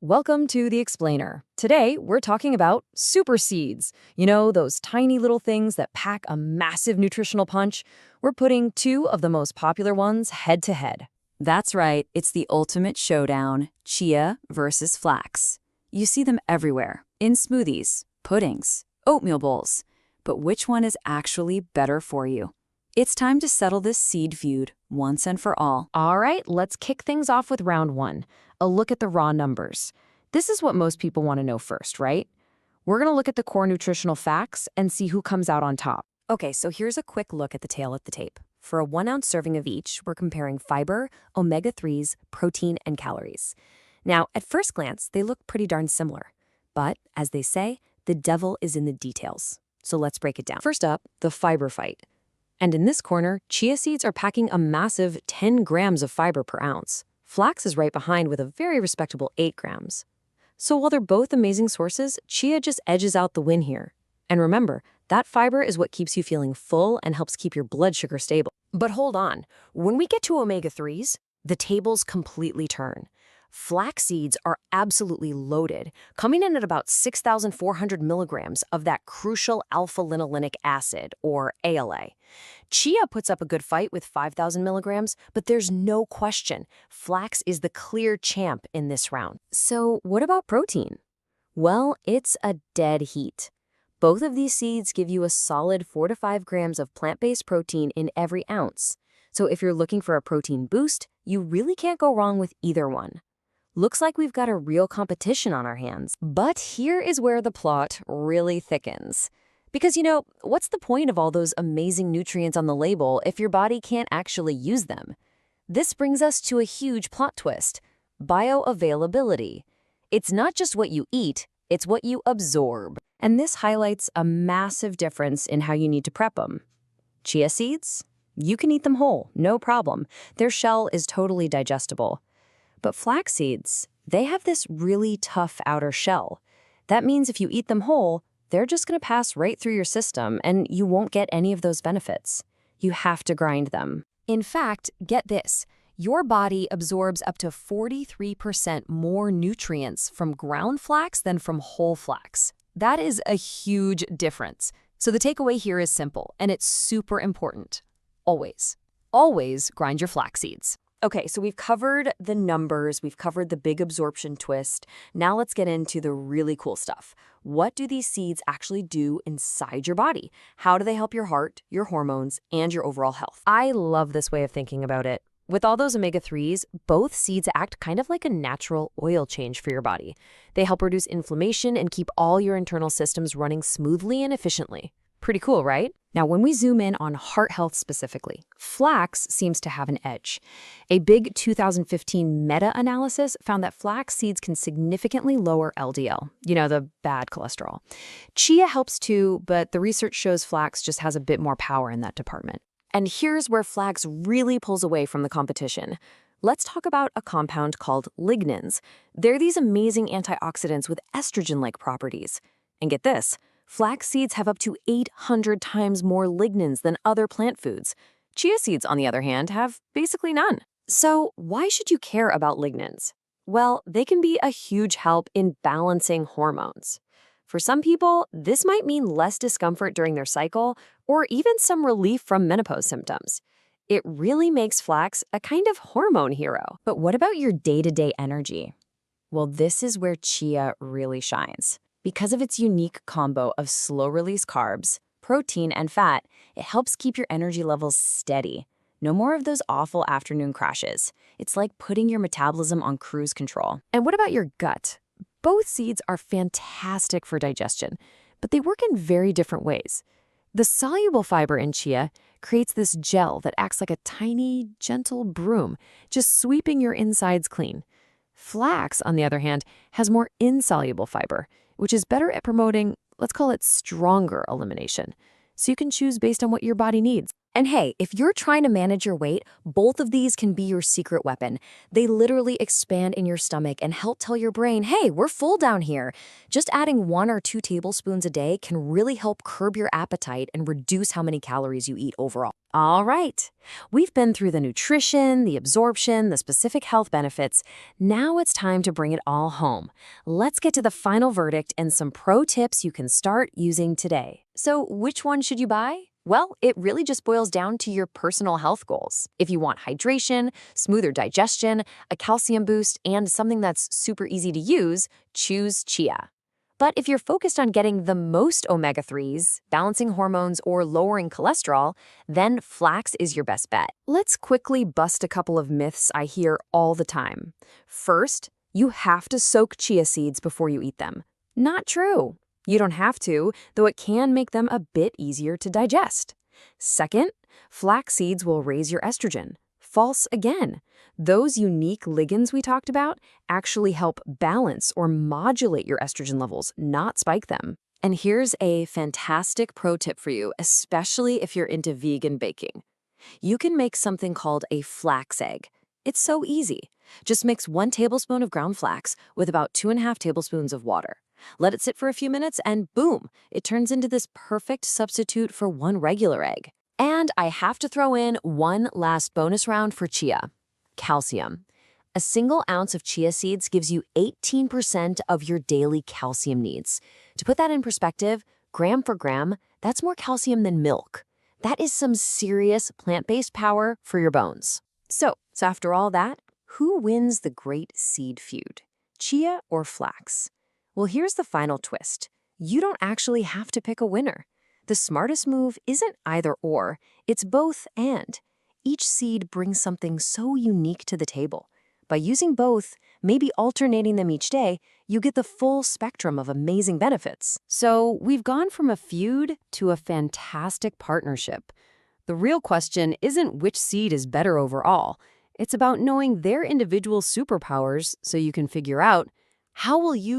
Welcome to The Explainer. Today, we're talking about super seeds. You know, those tiny little things that pack a massive nutritional punch? We're putting two of the most popular ones head to head. That's right, it's the ultimate showdown, Chia versus Flax. You see them everywhere, in smoothies, puddings, oatmeal bowls. But which one is actually better for you? It's time to settle this seed feud once and for all. All right, let's kick things off with round one, a look at the raw numbers. This is what most people want to know first, right? We're going to look at the core nutritional facts and see who comes out on top. Okay, so here's a quick look at the tail of the tape. For a 1-ounce serving of each, we're comparing fiber, omega-3s, protein, and calories. Now, at first glance, they look pretty darn similar. But, as they say, the devil is in the details. So let's break it down. First up, the fiber fight. And in this corner, chia seeds are packing a massive 10 grams of fiber per ounce. Flax is right behind with a very respectable 8 grams. So while they're both amazing sources, chia just edges out the win here. And remember, that fiber is what keeps you feeling full and helps keep your blood sugar stable. But hold on, when we get to omega-3s, the tables completely turn. Flax seeds are absolutely loaded, coming in at about 6,400 milligrams of that crucial alpha-linolenic acid, or ALA. Chia puts up a good fight with 5,000 milligrams, but there's no question, flax is the clear champ in this round. So what about protein? Well, it's a dead heat. Both of these seeds give you a solid 4 to 5 grams of plant-based protein in every ounce. So if you're looking for a protein boost, you really can't go wrong with either one. Looks like we've got a real competition on our hands. But here is where the plot really thickens. Because, you know, what's the point of all those amazing nutrients on the label if your body can't actually use them? This brings us to a huge plot twist: bioavailability. It's not just what you eat, it's what you absorb. And this highlights a massive difference in how you need to prep them. Chia seeds? You can eat them whole, no problem. Their shell is totally digestible. But flax seeds, they have this really tough outer shell. That means if you eat them whole, they're just going to pass right through your system and you won't get any of those benefits. You have to grind them. In fact, get this, your body absorbs up to 43% more nutrients from ground flax than from whole flax. That is a huge difference. So the takeaway here is simple, and it's super important. Always grind your flax seeds. Okay, so we've covered the numbers, we've covered the big absorption twist. Now let's get into the really cool stuff. What do these seeds actually do inside your body? How do they help your heart, your hormones, and your overall health? I love this way of thinking about it. With all those omega-3s, both seeds act kind of like a natural oil change for your body. They help reduce inflammation and keep all your internal systems running smoothly and efficiently. Pretty cool, right? Now, when we zoom in on heart health specifically, flax seems to have an edge. A big 2015 meta-analysis found that flax seeds can significantly lower LDL, you know, the bad cholesterol. Chia helps too, but the research shows flax just has a bit more power in that department. And here's where flax really pulls away from the competition. Let's talk about a compound called lignans. They're these amazing antioxidants with estrogen-like properties. And get this, flax seeds have up to 800 times more lignans than other plant foods. Chia seeds, on the other hand, have basically none. So why should you care about lignans? Well, they can be a huge help in balancing hormones. For some people, this might mean less discomfort during their cycle or even some relief from menopause symptoms. It really makes flax a kind of hormone hero. But what about your day-to-day energy? Well, this is where chia really shines. Because of its unique combo of slow-release carbs, protein, and fat, it helps keep your energy levels steady. No more of those awful afternoon crashes. It's like putting your metabolism on cruise control. And what about your gut? Both seeds are fantastic for digestion, but they work in very different ways. The soluble fiber in chia creates this gel that acts like a tiny, gentle broom, just sweeping your insides clean. Flax, on the other hand, has more insoluble fiber, which is better at promoting, let's call it, stronger elimination. So you can choose based on what your body needs. And hey, if you're trying to manage your weight, both of these can be your secret weapon. They literally expand in your stomach and help tell your brain, hey, we're full down here. Just adding 1 or 2 tablespoons a day can really help curb your appetite and reduce how many calories you eat overall. All right, we've been through the nutrition, the absorption, the specific health benefits. Now it's time to bring it all home. Let's get to the final verdict and some pro tips you can start using today. So which one should you buy? Well, it really just boils down to your personal health goals. If you want hydration, smoother digestion, a calcium boost, and something that's super easy to use, choose Chia. But if you're focused on getting the most omega-3s, balancing hormones, or lowering cholesterol, then Flax is your best bet. Let's quickly bust a couple of myths I hear all the time. First, you have to soak chia seeds before you eat them. Not true. You don't have to, though it can make them a bit easier to digest. Second, flax seeds will raise your estrogen. False again. Those unique lignans we talked about actually help balance or modulate your estrogen levels, not spike them. And here's a fantastic pro tip for you, especially if you're into vegan baking. You can make something called a flax egg. It's so easy. Just mix 1 tablespoon of ground flax with about 2.5 tablespoons of water. Let it sit for a few minutes and boom, it turns into this perfect substitute for 1 regular egg. And I have to throw in one last bonus round for chia. Calcium. A single ounce of chia seeds gives you 18% of your daily calcium needs. To put that in perspective, gram for gram, that's more calcium than milk. That is some serious plant-based power for your bones. So after all that, who wins the great seed feud? Chia or flax? Well, here's the final twist. You don't actually have to pick a winner. The smartest move isn't either or, it's both and. Each seed brings something so unique to the table. By using both, maybe alternating them each day, you get the full spectrum of amazing benefits. So we've gone from a feud to a fantastic partnership. The real question isn't which seed is better overall. It's about knowing their individual superpowers so you can figure out how will you